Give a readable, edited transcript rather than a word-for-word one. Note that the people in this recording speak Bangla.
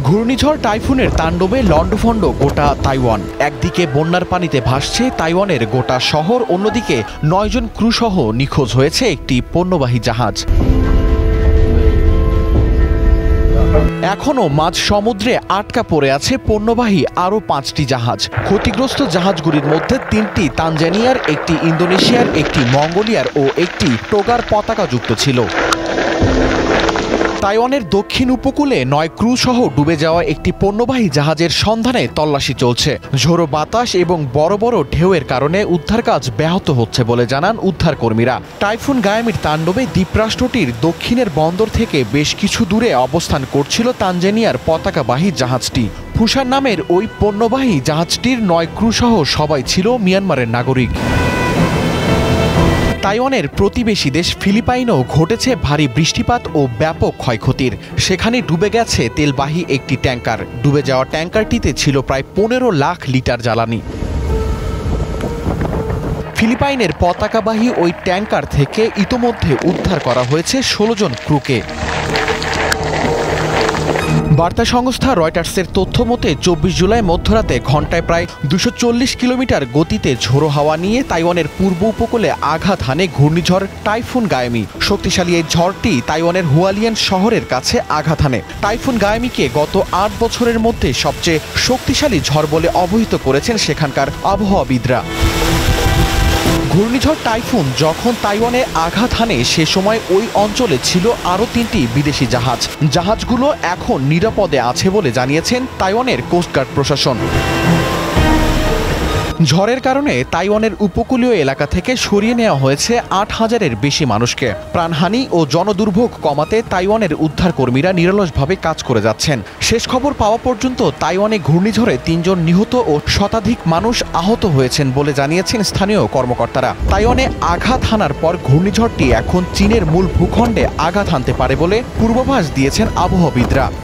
ঘূর্ণিঝড় টাইফুনের তাণ্ডবে লণ্ডভণ্ড গোটা তাইওয়ান। একদিকে বন্যার পানিতে ভাসছে তাইওয়ানের গোটা শহর, অন্যদিকে ৯ জন ক্রুসহ নিখোঁজ হয়েছে একটি পণ্যবাহী জাহাজ। এখনও মাঝ সমুদ্রে আটকা পড়ে আছে পণ্যবাহী আরও ৫টি জাহাজ। ক্ষতিগ্রস্ত জাহাজগুলির মধ্যে ৩টি তানজানিয়ার, একটি ইন্দোনেশিয়ার, একটি মঙ্গোলিয়ার ও একটি টোগার পতাকাযুক্ত ছিল। তাইওয়ানের দক্ষিণ উপকূলে ৯ ক্রু সহ ডুবে যাওয়া একটি পণ্যবাহী জাহাজের সন্ধানে তল্লাশি চলছে। ঝোড়ো বাতাস এবং বড় বড় ঢেউয়ের কারণে উদ্ধার কাজ ব্যাহত হচ্ছে বলে জানান উদ্ধারকর্মীরা। টাইফুন গায়ামির তাণ্ডবে দ্বীপরাষ্ট্রটির দক্ষিণের বন্দর থেকে বেশ কিছু দূরে অবস্থান করছিল তানজানিয়ার পতাকাবাহী জাহাজটি। ফুসান নামের ওই পণ্যবাহী জাহাজটির ৯ ক্রু সহ সবাই ছিল মিয়ানমারের নাগরিক। তাইওয়ানের প্রতিবেশী দেশ ফিলিপাইনেও ঘটেছে ভারী বৃষ্টিপাত ও ব্যাপক ক্ষয়ক্ষতির। সেখানে ডুবে গেছে তেলবাহী একটি ট্যাঙ্কার। ডুবে যাওয়া ট্যাঙ্কারটিতে ছিল প্রায় ১৫ লাখ লিটার জ্বালানি। ফিলিপাইনের পতাকাবাহী ওই ট্যাঙ্কার থেকে ইতোমধ্যে উদ্ধার করা হয়েছে ১৬ জন ক্রুকে। বার্তা সংস্থা রয়টার্সের তথ্য মতে ২৪ জুলাই মধ্যরাতে ঘণ্টায় প্রায় ২৪০ কিলোমিটার গতিতে ঝোড়ো হাওয়া নিয়ে তাইওয়ানের পূর্ব উপকূলে আঘাত হানে ঘূর্ণিঝড় টাইফুন গায়ামি। শক্তিশালী এই ঝড়টি তাইওয়ানের হুয়ালিয়ান শহরের কাছে আঘাত হানে। টাইফুন গায়ামিকে গত ৮ বছরের মধ্যে সবচেয়ে শক্তিশালী ঝড় বলে অভিহিত করেছেন সেখানকার আবহাওয়াবিদরা। ঘূর্ণিঝড় টাইফুন যখন তাইওয়ানে আঘাত হানে সে সময় ওই অঞ্চলে ছিল আরও ৩টি বিদেশি জাহাজ। জাহাজগুলো এখন নিরাপদে আছে বলে জানিয়েছেন তাইওয়ানের কোস্টগার্ড প্রশাসন। ঝড়ের কারণে তাইওয়ানের উপকূলীয় এলাকা থেকে সরিয়ে নেওয়া হয়েছে ৮,০০০-এর বেশি মানুষকে। প্রাণহানি ও জনদুর্ভোগ কমাতে তাইওয়ানের উদ্ধারকর্মীরা নিরলসভাবে কাজ করে যাচ্ছেন। শেষ খবর পাওয়া পর্যন্ত তাইওয়ানে ঘূর্ণিঝড়ে ৩ জন নিহত ও শতাধিক মানুষ আহত হয়েছেন বলে জানিয়েছেন স্থানীয় কর্মকর্তারা। তাইওয়ানে আঘাত হানার পর ঘূর্ণিঝড়টি এখন চীনের মূল ভূখণ্ডে আঘাত হানতে পারে বলে পূর্বাভাস দিয়েছেন আবহাওয়াবিদরা।